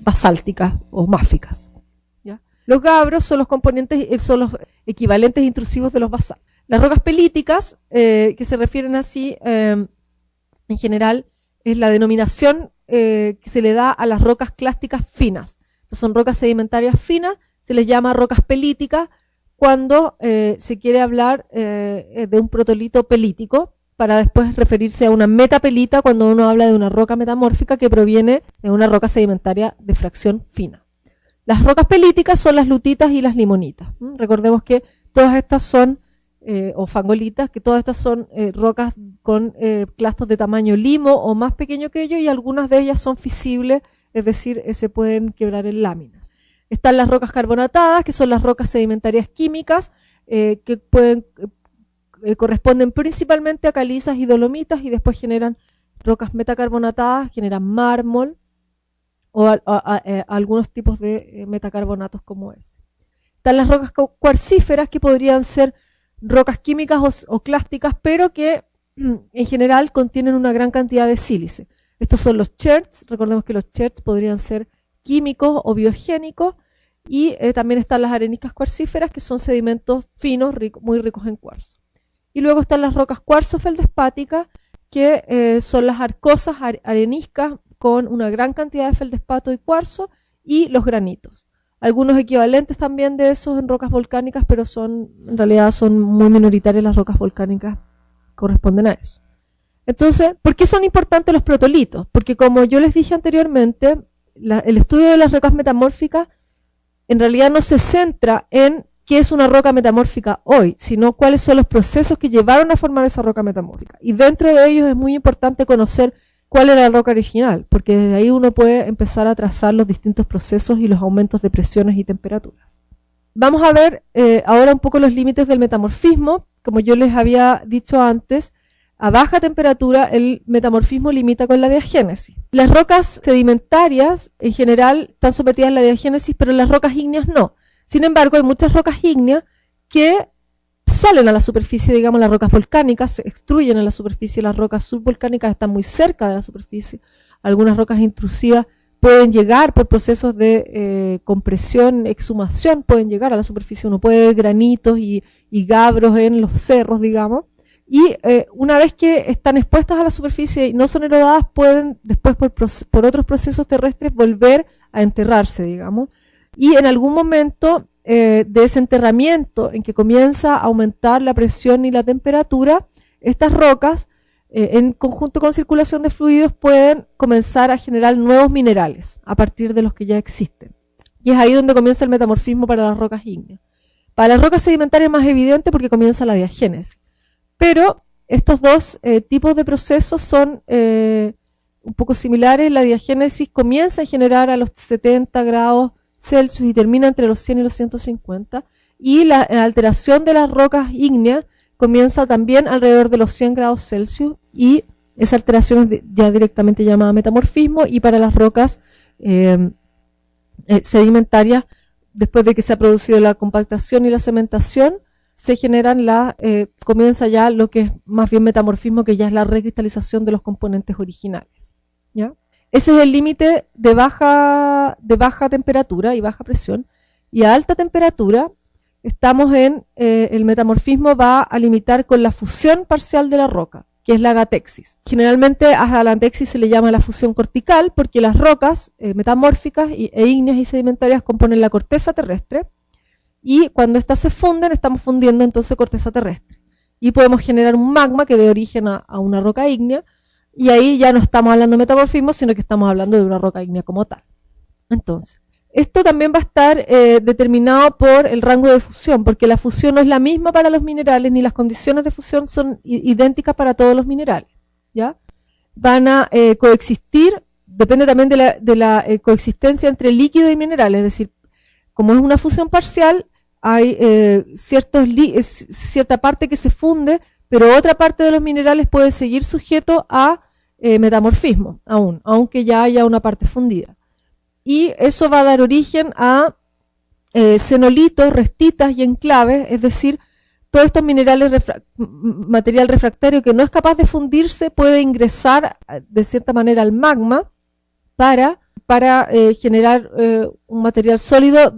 basálticas o máficas. Los gabros son los equivalentes intrusivos de los basaltos. Las rocas pelíticas, que se refieren así, en general, es la denominación que se le da a las rocas clásticas finas. Estas son rocas sedimentarias finas, se les llama rocas pelíticas cuando se quiere hablar de un protolito pelítico, para después referirse a una metapelita cuando uno habla de una roca metamórfica que proviene de una roca sedimentaria de fracción fina. Las rocas pelíticas son las lutitas y las limonitas. Recordemos que todas estas son, o fangolitas, que todas estas son rocas con clastos de tamaño limo o más pequeño que ello, y algunas de ellas son fisibles, es decir, se pueden quebrar en láminas. Están las rocas carbonatadas, que son las rocas sedimentarias químicas, que corresponden principalmente a calizas y dolomitas, y después generan rocas metacarbonatadas, generan mármol, o algunos tipos de metacarbonatos como ese. Están las rocas cuarcíferas, que podrían ser rocas químicas o clásticas, pero que en general contienen una gran cantidad de sílice. Estos son los cherts, recordemos que los cherts podrían ser químicos o biogénicos, y también están las areniscas cuarcíferas, que son sedimentos finos, muy ricos en cuarzo. Y luego están las rocas cuarzo-feldespáticas, que son las arcosas areniscas, con una gran cantidad de feldespato y cuarzo, y los granitos. Algunos equivalentes también de esos en rocas volcánicas, pero en realidad son muy minoritarias las rocas volcánicas, corresponden a eso. Entonces, ¿por qué son importantes los protolitos? Porque como yo les dije anteriormente, el estudio de las rocas metamórficas en realidad no se centra en qué es una roca metamórfica hoy, sino cuáles son los procesos que llevaron a formar esa roca metamórfica. Y dentro de ellos es muy importante conocer cuál era la roca original, porque desde ahí uno puede empezar a trazar los distintos procesos y los aumentos de presiones y temperaturas. Vamos a ver ahora un poco los límites del metamorfismo. Como yo les había dicho antes, a baja temperatura el metamorfismo limita con la diagénesis. Las rocas sedimentarias en general están sometidas a la diagénesis, pero las rocas ígneas no. Sin embargo, hay muchas rocas ígneas que salen a la superficie, digamos, las rocas volcánicas se extruyen en la superficie, las rocas subvolcánicas están muy cerca de la superficie, algunas rocas intrusivas pueden llegar por procesos de compresión, exhumación, pueden llegar a la superficie, uno puede ver granitos y gabros en los cerros, digamos, y una vez que están expuestas a la superficie y no son erodadas, pueden después por otros procesos terrestres volver a enterrarse, digamos, y en algún momento de ese enterramiento en que comienza a aumentar la presión y la temperatura, estas rocas, en conjunto con circulación de fluidos, pueden comenzar a generar nuevos minerales a partir de los que ya existen. Y es ahí donde comienza el metamorfismo para las rocas ígneas. Para las rocas sedimentarias es más evidente porque comienza la diagénesis. Pero estos dos tipos de procesos son un poco similares. La diagénesis comienza a generar a los 70 grados Celsius y termina entre los 100 y los 150, y la alteración de las rocas ígneas comienza también alrededor de los 100 grados Celsius, y esa alteración es ya directamente llamada metamorfismo. Y para las rocas sedimentarias, después de que se ha producido la compactación y la cementación, se generan comienza ya lo que es más bien metamorfismo, que ya es la recristalización de los componentes originales, ¿ya? Ese es el límite de baja temperatura y baja presión. Y a alta temperatura estamos en el metamorfismo va a limitar con la fusión parcial de la roca, que es la anatexis. Generalmente a la anatexis se le llama la fusión cortical porque las rocas metamórficas e ígneas y sedimentarias componen la corteza terrestre, y cuando estas se funden estamos fundiendo entonces corteza terrestre. Y podemos generar un magma que dé origen a una roca ígnea, y ahí ya no estamos hablando de metamorfismo, sino que estamos hablando de una roca ígnea como tal. Entonces, esto también va a estar determinado por el rango de fusión, porque la fusión no es la misma para los minerales, ni las condiciones de fusión son idénticas para todos los minerales, ¿ya? Van a coexistir, depende también de la coexistencia entre líquido y mineral, es decir, como es una fusión parcial, hay cierta parte que se funde, pero otra parte de los minerales puede seguir sujeto a metamorfismo aunque ya haya una parte fundida. Y eso va a dar origen a cenolitos, restitas y enclaves, es decir, todos estos minerales, material refractario que no es capaz de fundirse, puede ingresar de cierta manera al magma para generar un material sólido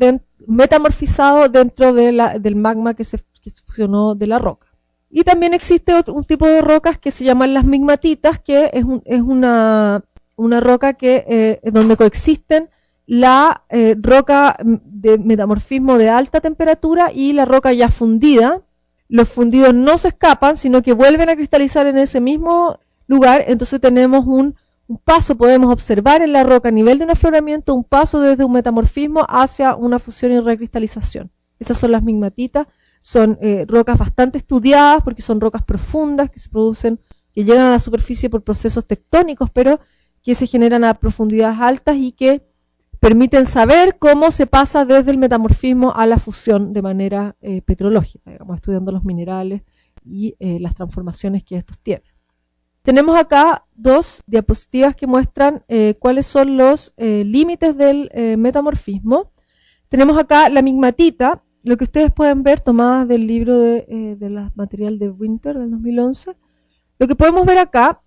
metamorfizado dentro del magma que se fusionó de la roca. Y también existe un tipo de rocas que se llaman las migmatitas, que es una roca que donde coexisten la roca de metamorfismo de alta temperatura y la roca ya fundida. Los fundidos no se escapan, sino que vuelven a cristalizar en ese mismo lugar. Entonces tenemos un paso, podemos observar en la roca a nivel de un afloramiento, un paso desde un metamorfismo hacia una fusión y recristalización. Esas son las migmatitas. Son rocas bastante estudiadas porque son rocas profundas que se producen, que llegan a la superficie por procesos tectónicos, pero que se generan a profundidades altas y que permiten saber cómo se pasa desde el metamorfismo a la fusión de manera petrológica, digamos, estudiando los minerales y las transformaciones que estos tienen. Tenemos acá dos diapositivas que muestran cuáles son los límites del metamorfismo. Tenemos acá la migmatita, lo que ustedes pueden ver, tomadas del libro de material de Winter del 2011. Lo que podemos ver acá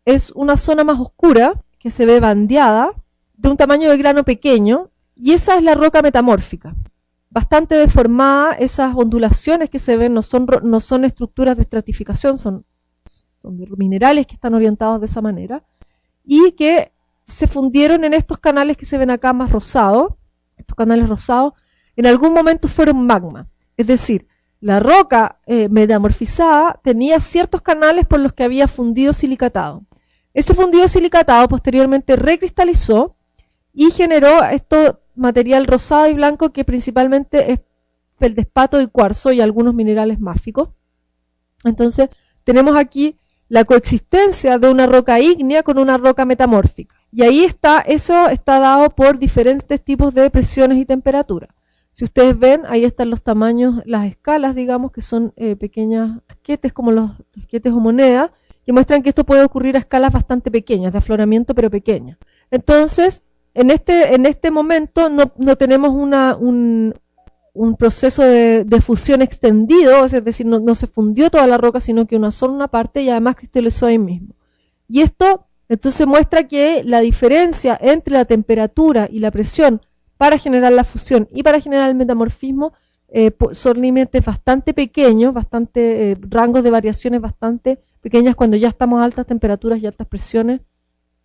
es una zona más oscura que se ve bandeada, de un tamaño de grano pequeño, y esa es la roca metamórfica. Bastante deformada, esas ondulaciones que se ven no son estructuras de estratificación, son minerales que están orientados de esa manera, y que se fundieron en estos canales que se ven acá más rosados. Estos canales rosados en algún momento fueron magma, es decir, la roca metamorfizada tenía ciertos canales por los que había fundido silicatado. Ese fundido silicatado posteriormente recristalizó y generó esto material rosado y blanco que principalmente es feldespato y cuarzo y algunos minerales máficos. Entonces tenemos aquí la coexistencia de una roca ígnea con una roca metamórfica. Y ahí eso está dado por diferentes tipos de presiones y temperaturas. Si ustedes ven, ahí están los tamaños, las escalas, digamos, que son pequeños esquetes, como los esquetes o monedas, que muestran que esto puede ocurrir a escalas bastante pequeñas, de afloramiento, pero pequeñas. Entonces, en este momento no tenemos un proceso de fusión extendido, es decir, no se fundió toda la roca, sino que solo una parte, y además cristalizó ahí mismo. Y esto entonces muestra que la diferencia entre la temperatura y la presión para generar la fusión y para generar el metamorfismo son límites bastante pequeños, rangos de variaciones bastante pequeñas cuando ya estamos a altas temperaturas y altas presiones,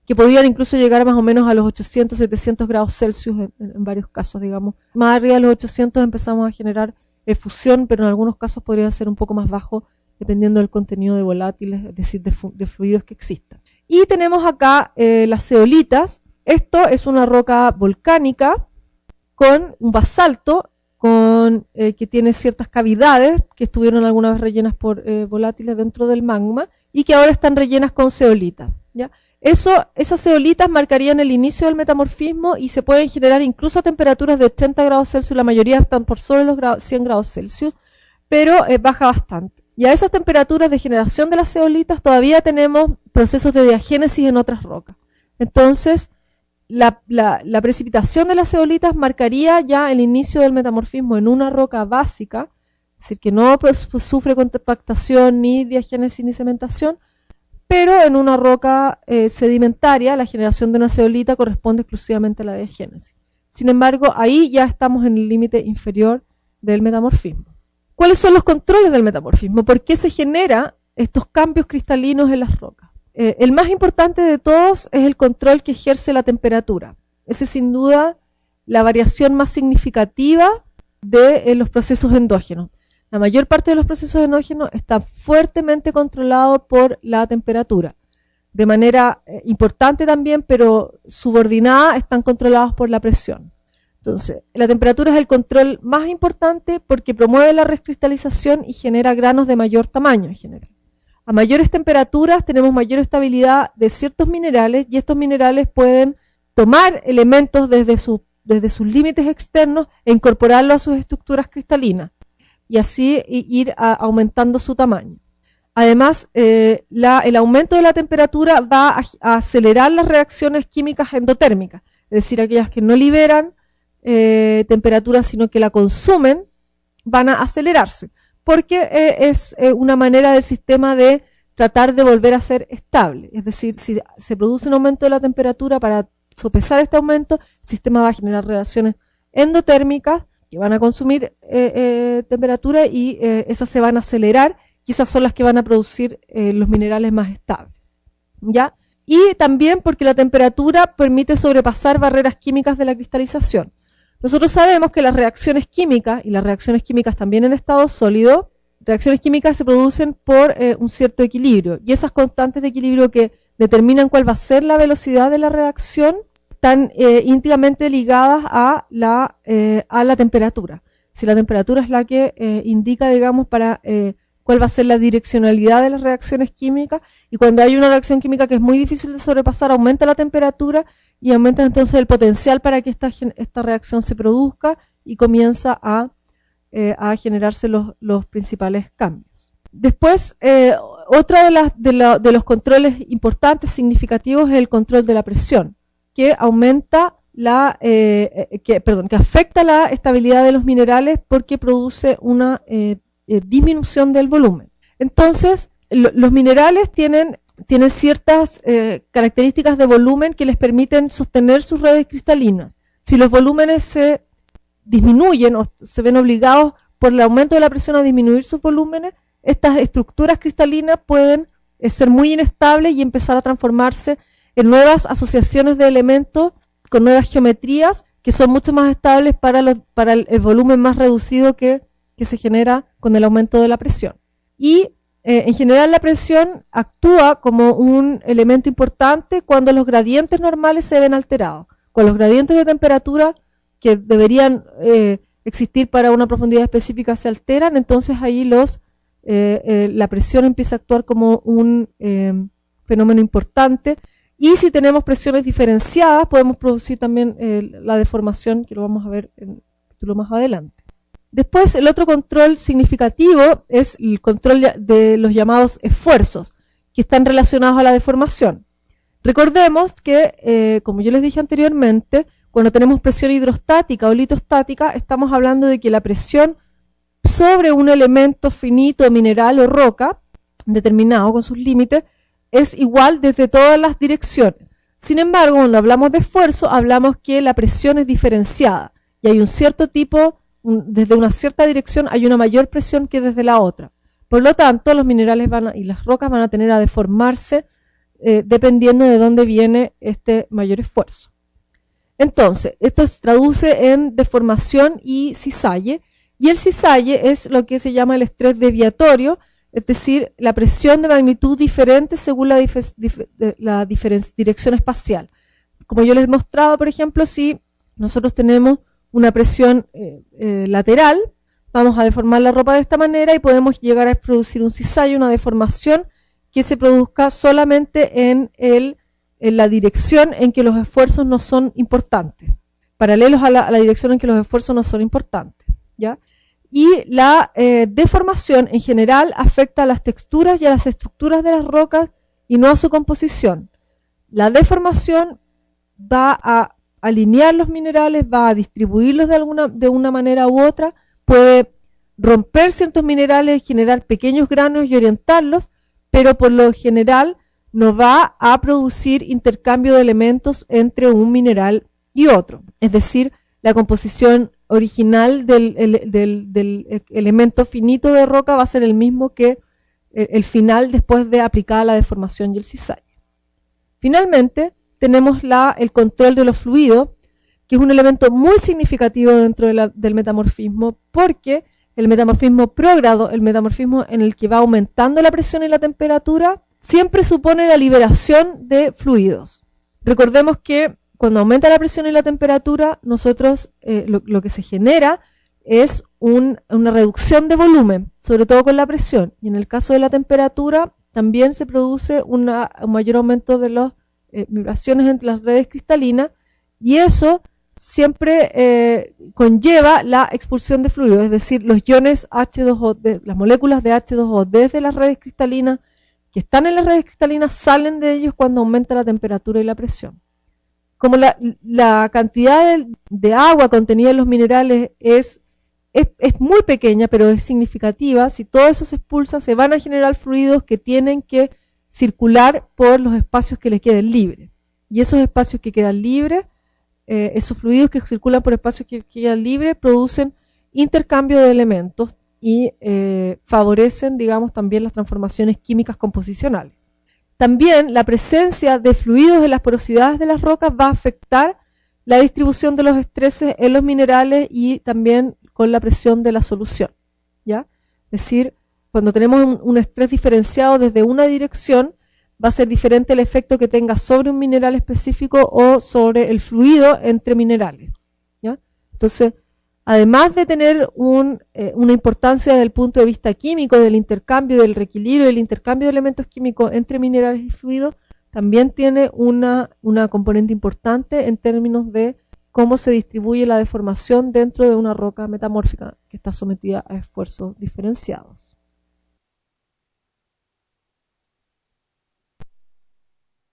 que podían incluso llegar más o menos a los 800, 700 grados Celsius en varios casos, digamos. Más arriba de los 800 empezamos a generar fusión, pero en algunos casos podría ser un poco más bajo, dependiendo del contenido de volátiles, es decir, de fluidos que existan. Y tenemos acá las zeolitas. Esto es una roca volcánica con un basalto que tiene ciertas cavidades que estuvieron alguna vez rellenas por volátiles dentro del magma y que ahora están rellenas con zeolitas, ¿ya? Esas zeolitas marcarían el inicio del metamorfismo y se pueden generar incluso a temperaturas de 80 grados Celsius, la mayoría están por sobre los 100 grados Celsius, pero baja bastante. Y a esas temperaturas de generación de las zeolitas todavía tenemos procesos de diagénesis en otras rocas. Entonces, la precipitación de las zeolitas marcaría ya el inicio del metamorfismo en una roca básica, es decir, que no sufre compactación, ni diagénesis, ni cementación, pero en una roca sedimentaria la generación de una zeolita corresponde exclusivamente a la diagénesis. Sin embargo, ahí ya estamos en el límite inferior del metamorfismo. ¿Cuáles son los controles del metamorfismo? ¿Por qué se generan estos cambios cristalinos en las rocas? El más importante de todos es el control que ejerce la temperatura. Esa es sin duda la variación más significativa de los procesos endógenos. La mayor parte de los procesos endógenos está fuertemente controlado por la temperatura. De manera importante también, pero subordinada, están controlados por la presión. Entonces, la temperatura es el control más importante porque promueve la recristalización y genera granos de mayor tamaño en general. A mayores temperaturas tenemos mayor estabilidad de ciertos minerales y estos minerales pueden tomar elementos desde sus límites externos e incorporarlos a sus estructuras cristalinas y así ir aumentando su tamaño. Además, el aumento de la temperatura va a acelerar las reacciones químicas endotérmicas, es decir, aquellas que no liberan temperatura sino que la consumen, van a acelerarse, porque es una manera del sistema de tratar de volver a ser estable. Es decir, si se produce un aumento de la temperatura, para sopesar este aumento, el sistema va a generar reacciones endotérmicas que van a consumir temperatura y esas se van a acelerar y esas son las que van a producir los minerales más estables, ¿ya? Y también porque la temperatura permite sobrepasar barreras químicas de la cristalización. Nosotros sabemos que las reacciones químicas, y las reacciones químicas también en estado sólido, reacciones químicas se producen por un cierto equilibrio, y esas constantes de equilibrio que determinan cuál va a ser la velocidad de la reacción están íntimamente ligadas a la temperatura. Si la temperatura es la que indica, digamos, para cuál va a ser la direccionalidad de las reacciones químicas, y cuando hay una reacción química que es muy difícil de sobrepasar, aumenta la temperatura y aumenta entonces el potencial para que esta reacción se produzca y comienza a generarse los principales cambios. Después, otra de los controles importantes, significativos, es el control de la presión, que aumenta que afecta la estabilidad de los minerales porque produce una disminución del volumen. Entonces, los minerales tienen ciertas características de volumen que les permiten sostener sus redes cristalinas. Si los volúmenes se disminuyen o se ven obligados por el aumento de la presión a disminuir sus volúmenes, estas estructuras cristalinas pueden ser muy inestables y empezar a transformarse en nuevas asociaciones de elementos con nuevas geometrías que son mucho más estables para el volumen más reducido que se genera con el aumento de la presión. Y en general la presión actúa como un elemento importante cuando los gradientes normales se ven alterados. Cuando los gradientes de temperatura que deberían existir para una profundidad específica se alteran, entonces ahí los la presión empieza a actuar como un fenómeno importante. Y si tenemos presiones diferenciadas, podemos producir también la deformación, que lo vamos a ver en el capítulo más adelante. Después, el otro control significativo es el control de los llamados esfuerzos, que están relacionados a la deformación. Recordemos que, como yo les dije anteriormente, cuando tenemos presión hidrostática o litostática, estamos hablando de que la presión sobre un elemento finito, mineral o roca, determinado con sus límites, es igual desde todas las direcciones. Sin embargo, cuando hablamos de esfuerzo, hablamos que la presión es diferenciada y hay un cierto tipo, desde una cierta dirección hay una mayor presión que desde la otra. Por lo tanto, los minerales y las rocas van a tener a deformarse dependiendo de dónde viene este mayor esfuerzo. Entonces, esto se traduce en deformación y cisalle, y el cisalle es lo que se llama el estrés deviatorio, es decir, la presión de magnitud diferente según la dirección espacial. Como yo les mostraba, por ejemplo, si nosotros tenemos una presión lateral, vamos a deformar la ropa de esta manera y podemos llegar a producir un cisalle, una deformación que se produzca solamente en la dirección en que los esfuerzos no son importantes, paralelos a la dirección en que los esfuerzos no son importantes, ¿ya? Y la deformación en general afecta a las texturas y a las estructuras de las rocas y no a su composición. La deformación va a alinear los minerales, va a distribuirlos de una manera u otra, puede romper ciertos minerales, generar pequeños granos y orientarlos, pero por lo general no va a producir intercambio de elementos entre un mineral y otro. Es decir, la composición original del elemento finito de roca va a ser el mismo que el final después de aplicada la deformación y el cisalle. Finalmente, tenemos el control de los fluidos, que es un elemento muy significativo dentro del metamorfismo, porque el metamorfismo prógrado, el metamorfismo en el que va aumentando la presión y la temperatura, siempre supone la liberación de fluidos. Recordemos que cuando aumenta la presión y la temperatura, nosotros lo que se genera es una reducción de volumen, sobre todo con la presión. Y en el caso de la temperatura, también se produce un mayor aumento de las vibraciones entre las redes cristalinas, y eso siempre conlleva la expulsión de fluidos, es decir, los iones H2O, las moléculas de H2O desde las redes cristalinas, que están en las redes cristalinas, salen de ellos cuando aumenta la temperatura y la presión. Como la cantidad de agua contenida en los minerales es muy pequeña, pero es significativa, si todo eso se expulsa, se van a generar fluidos que tienen que circular por los espacios que les queden libres. Y esos espacios que quedan libres, esos fluidos que circulan por espacios que quedan libres, producen intercambio de elementos y favorecen, digamos, también las transformaciones químicas composicionales. También la presencia de fluidos en las porosidades de las rocas va a afectar la distribución de los estreses en los minerales y también con la presión de la solución, ¿ya? Es decir, cuando tenemos un estrés diferenciado desde una dirección, va a ser diferente el efecto que tenga sobre un mineral específico o sobre el fluido entre minerales, ¿ya? Entonces, además de tener una importancia desde el punto de vista químico, del intercambio, del reequilibrio, del intercambio de elementos químicos entre minerales y fluidos, también tiene una componente importante en términos de cómo se distribuye la deformación dentro de una roca metamórfica que está sometida a esfuerzos diferenciados.